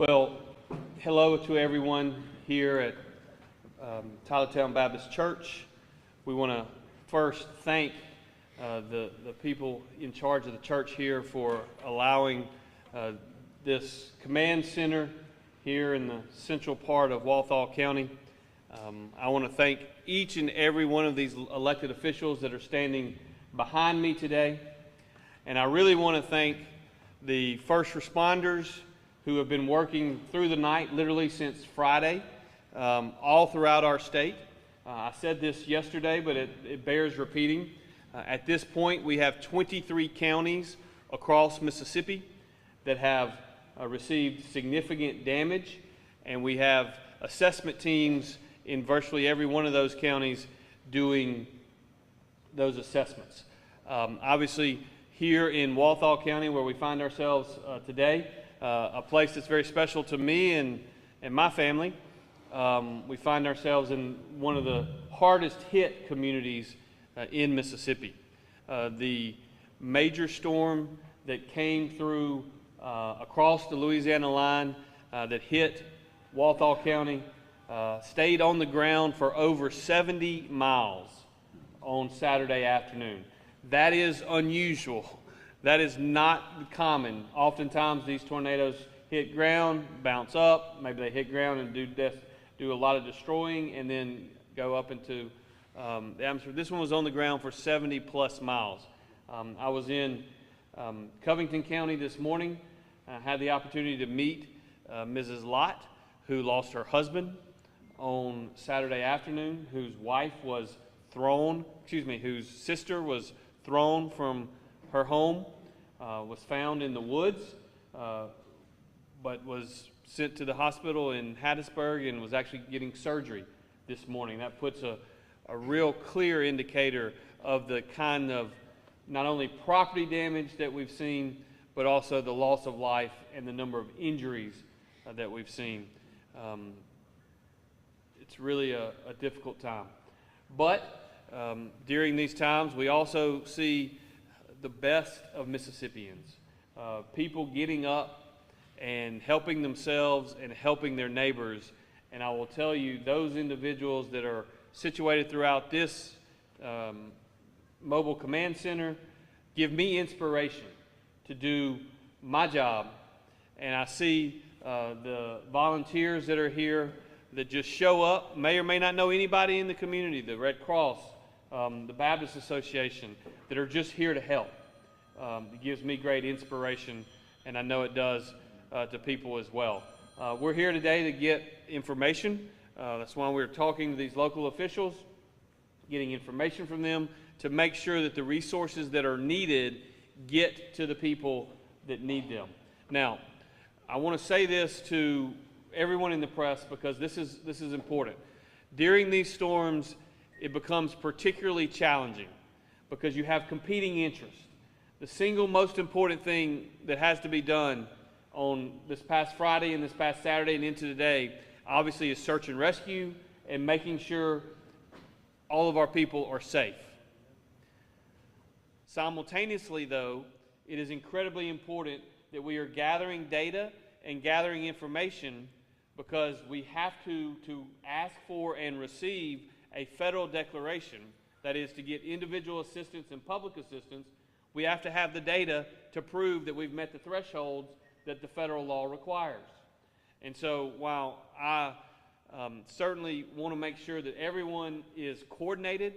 Well, hello to everyone here at Tylertown Baptist Church. We want to first thank the people in charge of the church here for allowing this command center here in the central part of Walthall County. I want to thank each and every one of these elected officials that are standing behind me today. And I really want to thank the first responders who have been working through the night, literally since Friday, all throughout our state. I said this yesterday, but it bears repeating. At this point, we have 23 counties across Mississippi that have received significant damage, and we have assessment teams in virtually every one of those counties doing those assessments. Obviously, here in Walthall County, where we find ourselves today, a place that's very special to me and my family. We find ourselves in one of the hardest hit communities in Mississippi. The major storm that came through across the Louisiana line that hit Walthall County stayed on the ground for over 70 miles on Saturday afternoon. That is unusual. That is not common. Oftentimes these tornadoes hit ground, bounce up, maybe they hit ground and do a lot of destroying and then go up into the atmosphere. This one was on the ground for 70 plus miles. I was in Covington County this morning. I had the opportunity to meet Mrs. Lott, who lost her husband on Saturday afternoon, whose sister was thrown from her home, was found in the woods, but was sent to the hospital in Hattiesburg and was actually getting surgery this morning. That puts a real clear indicator of the kind of not only property damage that we've seen, but also the loss of life and the number of injuries that we've seen. It's really a difficult time. But during these times, we also see the best of Mississippians, people getting up and helping themselves and helping their neighbors. And I will tell you, those individuals that are situated throughout this mobile command center give me inspiration to do my job. And I see the volunteers that are here that just show up, may or may not know anybody in the community, the Red Cross, the Baptist Association, that are just here to help. It gives me great inspiration, and I know it does to people as well. We're here today to get information. That's why we're talking to these local officials, getting information from them to make sure that the resources that are needed get to the people that need them. Now, I want to say this to everyone in the press because this is important. During these storms, it becomes particularly challenging because you have competing interests. The single most important thing that has to be done on this past Friday and this past Saturday and into today, obviously, is search and rescue and making sure all of our people are safe. Simultaneously, though, it is incredibly important that we are gathering data and gathering information because we have to ask for and receive a federal declaration, that is to get individual assistance and public assistance. We have to have the data to prove that we've met the thresholds that the federal law requires. And so while I certainly want to make sure that everyone is coordinated,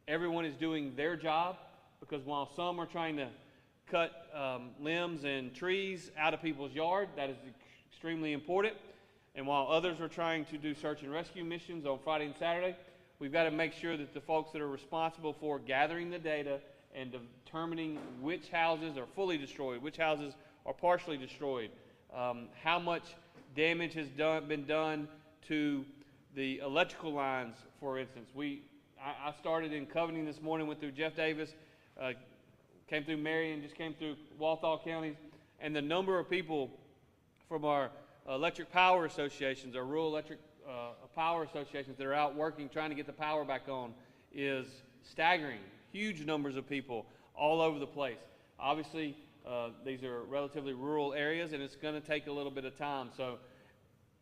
everyone is doing their job, because while some are trying to cut limbs and trees out of people's yard, that is extremely important. And while others are trying to do search and rescue missions on Friday and Saturday, we've got to make sure that the folks that are responsible for gathering the data and determining which houses are fully destroyed, which houses are partially destroyed, how much damage has been done to the electrical lines, for instance. I started in Covington this morning, went through Jeff Davis, came through Marion, just came through Walthall counties, and the number of people from our electric power associations, our rural electric power associations that are out working, trying to get the power back on, is staggering. Huge numbers of people all over the place. Obviously, these are relatively rural areas, and it's going to take a little bit of time. So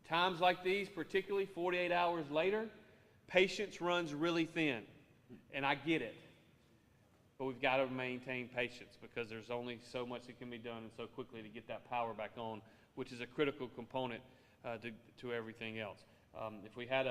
times like these, particularly 48 hours later, patience runs really thin, and I get it. But we've got to maintain patience because there's only so much that can be done and so quickly to get that power back on, which is a critical component to everything else. If we had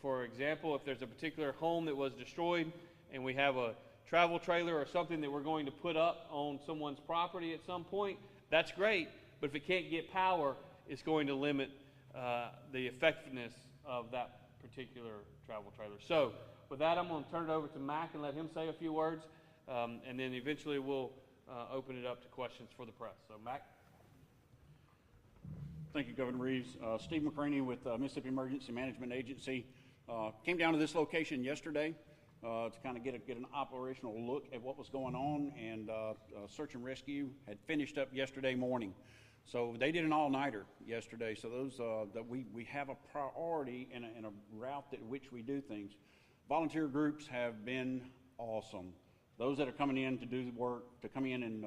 for example, if there's a particular home that was destroyed and we have a travel trailer or something that we're going to put up on someone's property at some point, that's great. But if it can't get power, it's going to limit the effectiveness of that particular travel trailer. So with that, I'm going to turn it over to Mac and let him say a few words, and then eventually we'll open it up to questions for the press. So Mac. Thank you, Governor Reeves. Steve McCraney with Mississippi Emergency Management Agency. Came down to this location yesterday to kind of get an operational look at what was going on, and search and rescue had finished up yesterday morning. So they did an all-nighter yesterday. So those that we have a priority and a route at which we do things. Volunteer groups have been awesome. Those that are coming in to do the work, to come in and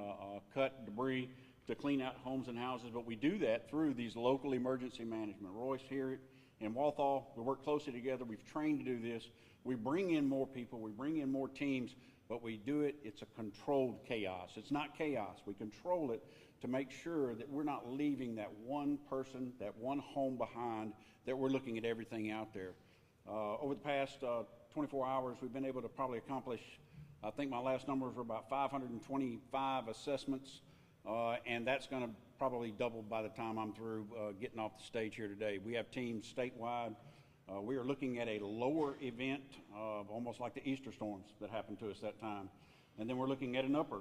cut debris, to clean out homes and houses, but we do that through these local emergency management. Royce here in Walthall, we work closely together. We've trained to do this. We bring in more people, we bring in more teams, but we do it, it's a controlled chaos. It's not chaos. We control it to make sure that we're not leaving that one person, that one home behind, that we're looking at everything out there. Over the past 24 hours, we've been able to probably accomplish, I think my last numbers were about 525 assessments. And that's going to probably double by the time I'm through getting off the stage here today. We have teams statewide. We are looking at a lower event, almost like the Easter storms that happened to us that time. And then we're looking at an upper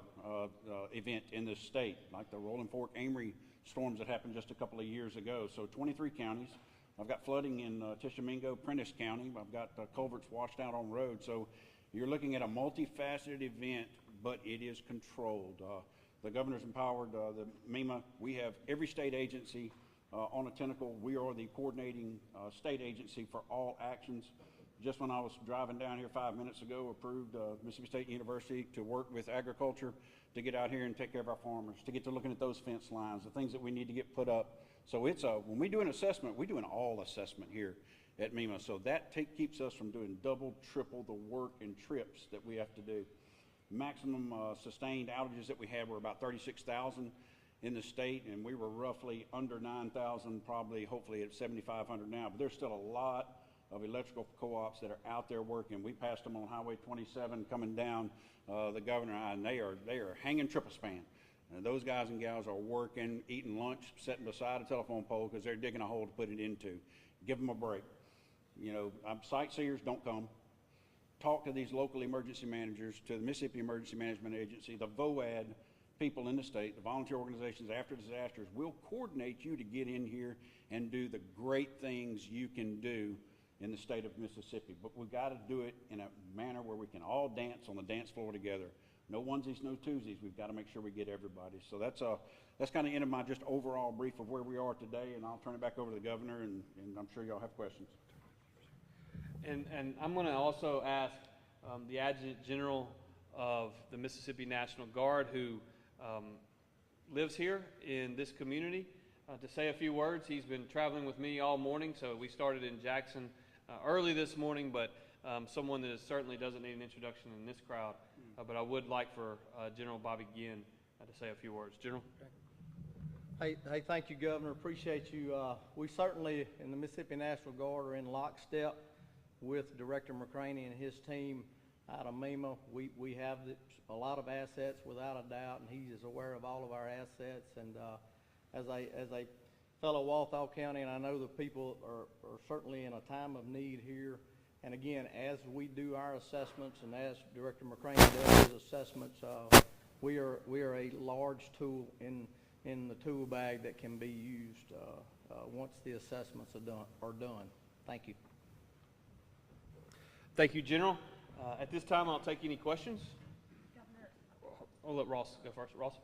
event in this state, like the Rolling Fork Amory storms that happened just a couple of years ago. So 23 counties. I've got flooding in Tishomingo, Prentiss County. I've got culverts washed out on roads. So you're looking at a multifaceted event, but it is controlled. The governor's empowered the MEMA. We have every state agency on a tentacle. We are the coordinating state agency for all actions. Just when I was driving down here 5 minutes ago, approved Mississippi State University to work with agriculture to get out here and take care of our farmers, to get to looking at those fence lines, the things that we need to get put up. So it's when we do an assessment, we do an all assessment here at MEMA. So that keeps us from doing double, triple the work and trips that we have to do. Maximum sustained outages that we had were about 36,000 in the state, and we were roughly under 9,000, probably hopefully at 7,500 now. But there's still a lot of electrical co-ops that are out there working. We passed them on Highway 27 coming down the governor and they are hanging triple span. And those guys and gals are working, eating lunch, sitting beside a telephone pole because they're digging a hole to put it into. Give them a break. You know, sightseers don't come. Talk to these local emergency managers, to the Mississippi Emergency Management Agency, the VOAD people in the state, the volunteer organizations after disasters. We'll coordinate you to get in here and do the great things you can do in the state of Mississippi. But we've got to do it in a manner where we can all dance on the dance floor together. No onesies, no twosies. We've got to make sure we get everybody. So that's kind of the end of my just overall brief of where we are today, and I'll turn it back over to the governor, and I'm sure y'all have questions. And I'm going to also ask the Adjutant General of the Mississippi National Guard, who lives here in this community, to say a few words. He's been traveling with me all morning, so we started in Jackson early this morning, but someone that certainly doesn't need an introduction in this crowd. But I would like for General Bobby Ginn to say a few words. General? Hey, thank you, Governor. Appreciate you. We certainly, in the Mississippi National Guard, are in lockstep with Director McCraney and his team out of MEMA. We have a lot of assets without a doubt, and he is aware of all of our assets. And as a fellow Walthall County, and I know the people are certainly in a time of need here. And again, as we do our assessments and as Director McCraney does his assessments, we are a large tool in the tool bag that can be used once the assessments are done. Thank you. Thank you, General. At this time, I'll take any questions. Governor, I'll let Ross go first. Ross?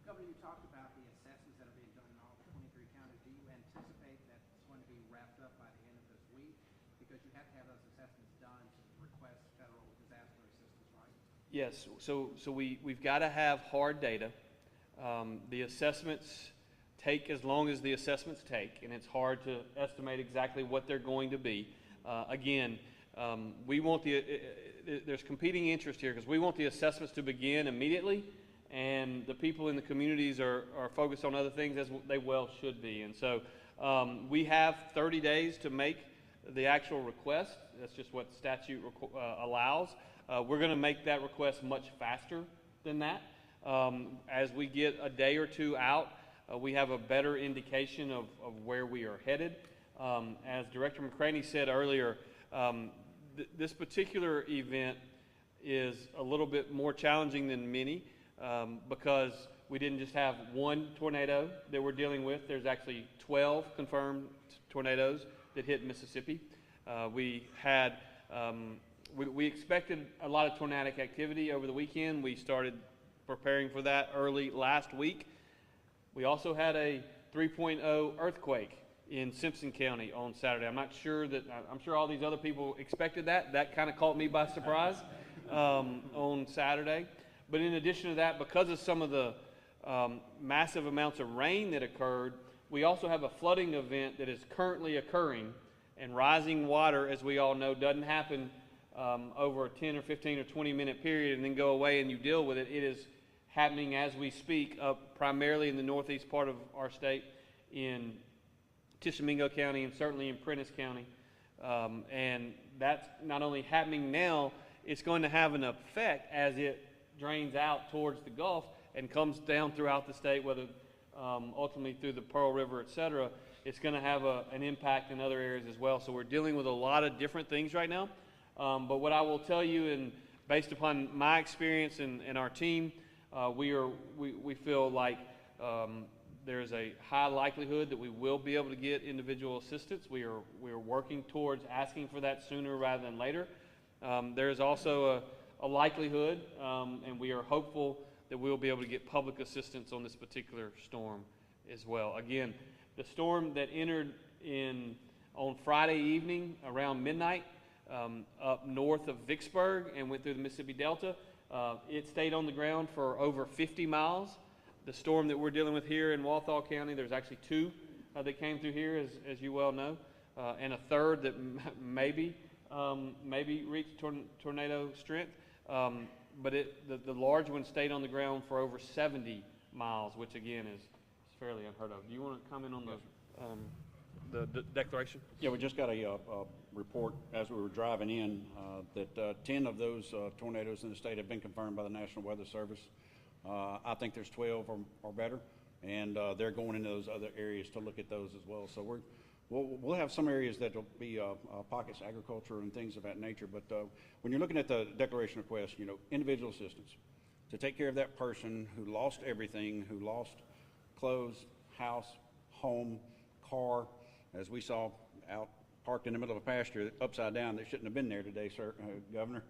Governor, you talked about the assessments that are being done in all 23 counties. Do you anticipate that it's going to be wrapped up by the end of this week? Because you have to have those assessments done to request federal disaster assistance, right? Yes, so we've got to have hard data. The assessments take as long as the assessments take, and it's hard to estimate exactly what they're going to be. Again, we want there's competing interest here because we want the assessments to begin immediately, and the people in the communities are focused on other things, as they well should be. And so we have 30 days to make the actual request. That's just what statute allows. We're going to make that request much faster than that. As we get a day or two out, we have a better indication of where we are headed. As Director McCraney said earlier, this particular event is a little bit more challenging than many because we didn't just have one tornado that we're dealing with. There's actually 12 confirmed tornadoes that hit Mississippi. We expected a lot of tornadic activity over the weekend. We started preparing for that early last week. We also had a 3.0 earthquake in Simpson County on Saturday. I'm sure all these other people expected that. That kind of caught me by surprise on Saturday. But in addition to that, because of some of the massive amounts of rain that occurred, we also have a flooding event that is currently occurring. And rising water, as we all know, doesn't happen over a 10 or 15 or 20 minute period and then go away and you deal with it. It is happening as we speak, primarily in the northeast part of our state, in Tishomingo County and certainly in Prentiss County. And that's not only happening now, it's going to have an effect as it drains out towards the Gulf and comes down throughout the state, whether ultimately through the Pearl River, etc. It's going to have an impact in other areas as well. So we're dealing with a lot of different things right now. But what I will tell you, and based upon my experience and our team, we feel like there's a high likelihood that we will be able to get individual assistance. We are working towards asking for that sooner rather than later. There is also a likelihood, and we are hopeful that we'll be able to get public assistance on this particular storm as well. Again, the storm that entered on Friday evening around midnight up north of Vicksburg and went through the Mississippi Delta, it stayed on the ground for over 50 miles. The storm that we're dealing with here in Walthall County, there's actually two that came through here, as you well know, and a third that maybe reached tornado strength. But the large one stayed on the ground for over 70 miles, which again is fairly unheard of. Do you want to comment on the declaration? Yeah, we just got a report as we were driving in that 10 of those tornadoes in the state have been confirmed by the National Weather Service. I think there's 12 or better, and they're going into those other areas to look at those as well. So we'll have some areas that will be pockets of agriculture and things of that nature. But when you're looking at the declaration request, individual assistance to take care of that person who lost everything, who lost clothes, house, home, car, as we saw out parked in the middle of a pasture upside down that shouldn't have been there today, sir, Governor.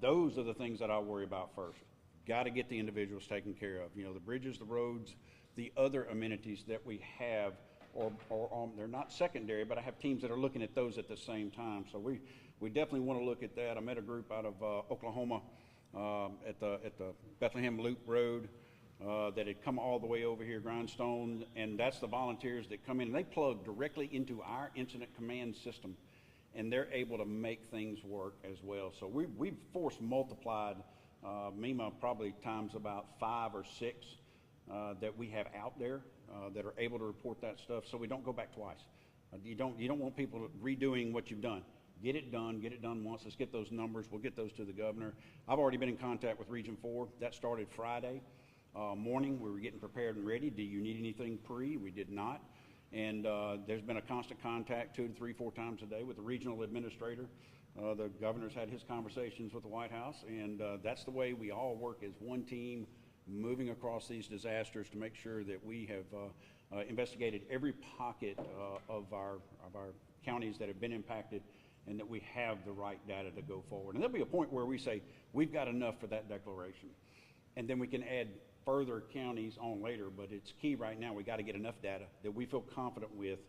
Those are the things that I worry about first. Got to get the individuals taken care of. The bridges, the roads, the other amenities that we have, or they're not secondary, but I have teams that are looking at those at the same time. So we definitely want to look at that. I met a group out of Oklahoma at the Bethlehem Loop Road that had come all the way over here, Grindstone, and that's the volunteers that come in, and they plug directly into our incident command system, and they're able to make things work as well. So we've force multiplied MEMA probably times about 5 or 6 that we have out there that are able to report that stuff, so we don't go back twice. You don't want people redoing what you've done. Get it done once. Let's get those numbers. We'll get those to the governor. I've already been in contact with Region 4. That started Friday morning. We were getting prepared and ready. Do you need anything pre? We did not. And there's been a constant contact 2 to 3, 4 times a day with the regional administrator. The governor's had his conversations with the White House, and that's the way we all work as one team, moving across these disasters to make sure that we have investigated every pocket of our counties that have been impacted, and that we have the right data to go forward. And there'll be a point where we say we've got enough for that declaration, and then we can add further counties on later. But it's key right now. We got to get enough data that we feel confident with,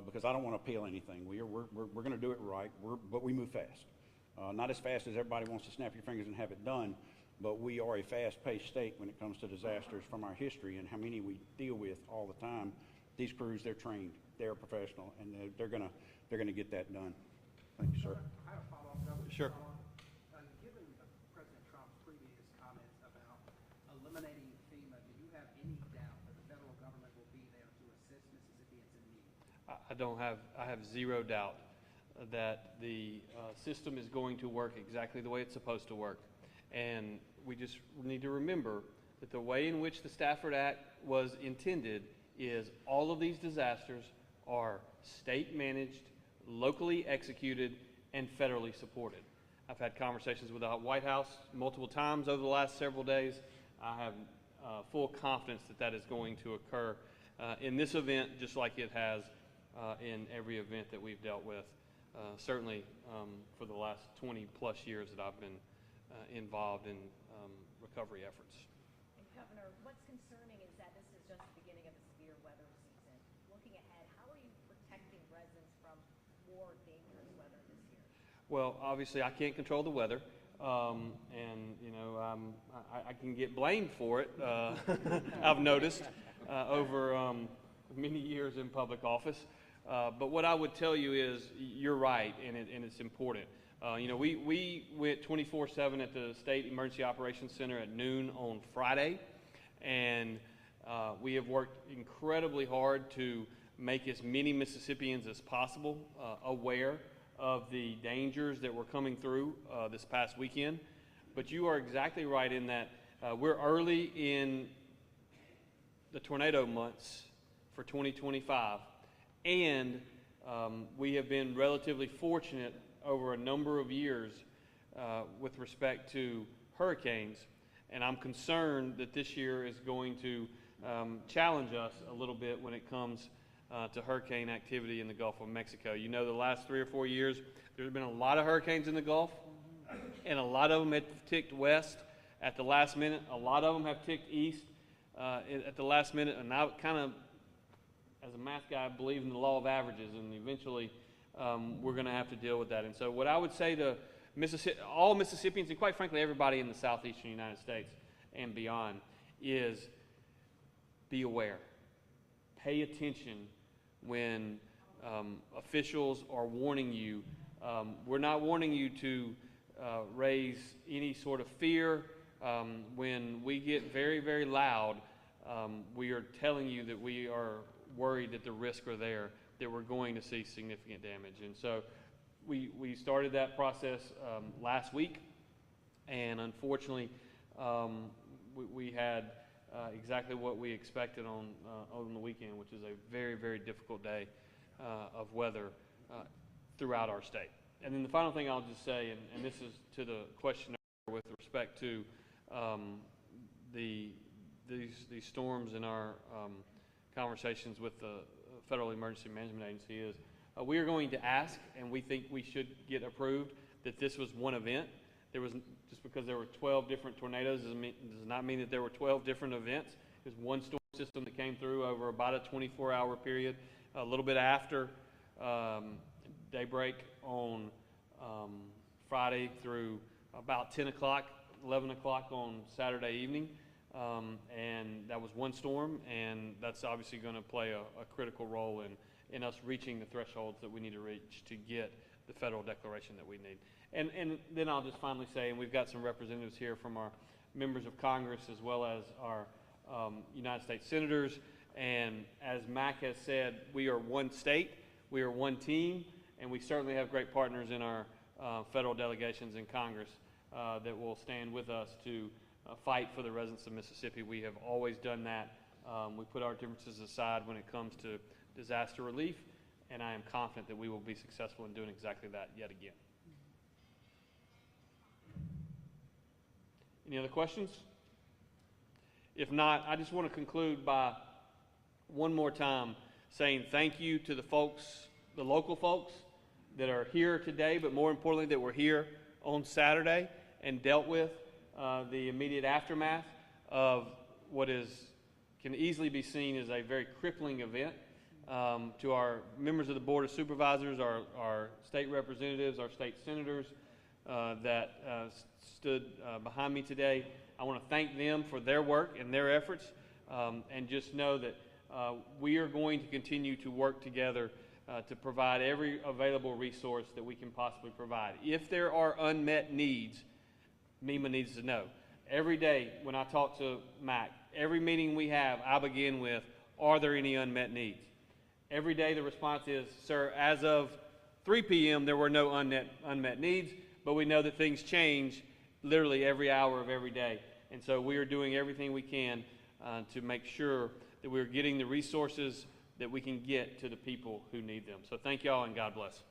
because I don't want to appeal anything. We're going to do it right, but we move fast. Not as fast as everybody wants to snap your fingers and have it done, but we are a fast-paced state when it comes to disasters from our history and how many we deal with all the time. These crews, they're trained, they're professional, and they're gonna get that done. Thank you, sir. I have a follow-up, Governor. Sure. Given President Trump's previous comments about eliminating FEMA, do you have any doubt that the federal government will be there to assist Mississippians in need? I have zero doubt that the system is going to work exactly the way it's supposed to work. And we just need to remember that the way in which the Stafford Act was intended is all of these disasters are state managed, locally executed, and federally supported. I've had conversations with the White House multiple times over the last several days. I have full confidence that that is going to occur in this event, just like it has in every event that we've dealt with, certainly for the last 20 plus years that I've been involved in recovery efforts. And Governor, what's concerning is that this is just the beginning of a severe weather season. Looking ahead, how are you protecting residents from more dangerous weather this year? Well, obviously I can't control the weather, and you know I can get blamed for it. I've noticed over many years in public office. But what I would tell you is you're right, and it's important. You know, we went 24/7 at the State Emergency Operations Center at noon on Friday, and we have worked incredibly hard to make as many Mississippians as possible aware of the dangers that were coming through this past weekend. But you are exactly right in that we're early in the tornado months for 2025, and we have been relatively fortunate over a number of years with respect to hurricanes, and I'm concerned that this year is going to challenge us a little bit when it comes to hurricane activity in the Gulf of Mexico. You know, the last 3 or 4 years, there's been a lot of hurricanes in the Gulf, and a lot of them have ticked west at the last minute. A lot of them have ticked east at the last minute, and I kind of, as a math guy, I believe in the law of averages, and eventually we're going to have to deal with that. And so what I would say to all Mississippians, and quite frankly everybody in the southeastern United States and beyond, is be aware. Pay attention when officials are warning you. We're not warning you to raise any sort of fear. When we get very, very loud, we are telling you that we are worried that the risks are there, that we're going to see significant damage. And so we started that process last week, and unfortunately we had exactly what we expected on the weekend, which is a very, very difficult day of weather throughout our state. And then the final thing I'll just say, and this is to the question with respect to these storms in our conversations with the Federal Emergency Management Agency, is we are going to ask, and we think we should get approved, that this was one event. There was, just because there were 12 different tornadoes does not mean that there were 12 different events. It was one storm system that came through over about a 24-hour period, a little bit after daybreak on Friday through about 10 o'clock, 11 o'clock on Saturday evening. And that was one storm, and that's obviously going to play a critical role in us reaching the thresholds that we need to reach to get the federal declaration that we need. And then I'll just finally say, and we've got some representatives here from our members of Congress as well as our United States senators, and as Mac has said, we are one state, we are one team, and we certainly have great partners in our federal delegations in Congress that will stand with us to fight for the residents of Mississippi. We have always done that. We put our differences aside when it comes to disaster relief, and I am confident that we will be successful in doing exactly that yet again. Any other questions? If not, I just want to conclude by one more time saying thank you to the folks, the local folks that are here today, but more importantly that were here on Saturday and dealt with the immediate aftermath of what can easily be seen as a very crippling event. To our members of the Board of Supervisors, our state representatives, our state senators, that stood behind me today. I want to thank them for their work and their efforts, and just know that we are going to continue to work together to provide every available resource that we can possibly provide. If there are unmet needs, MEMA needs to know. Every day when I talk to Mac, every meeting we have, I begin with, are there any unmet needs? Every day the response is, sir, as of 3 p.m. there were no unmet needs, but we know that things change literally every hour of every day. And so we are doing everything we can to make sure that we're getting the resources that we can get to the people who need them. So thank y'all, and God bless.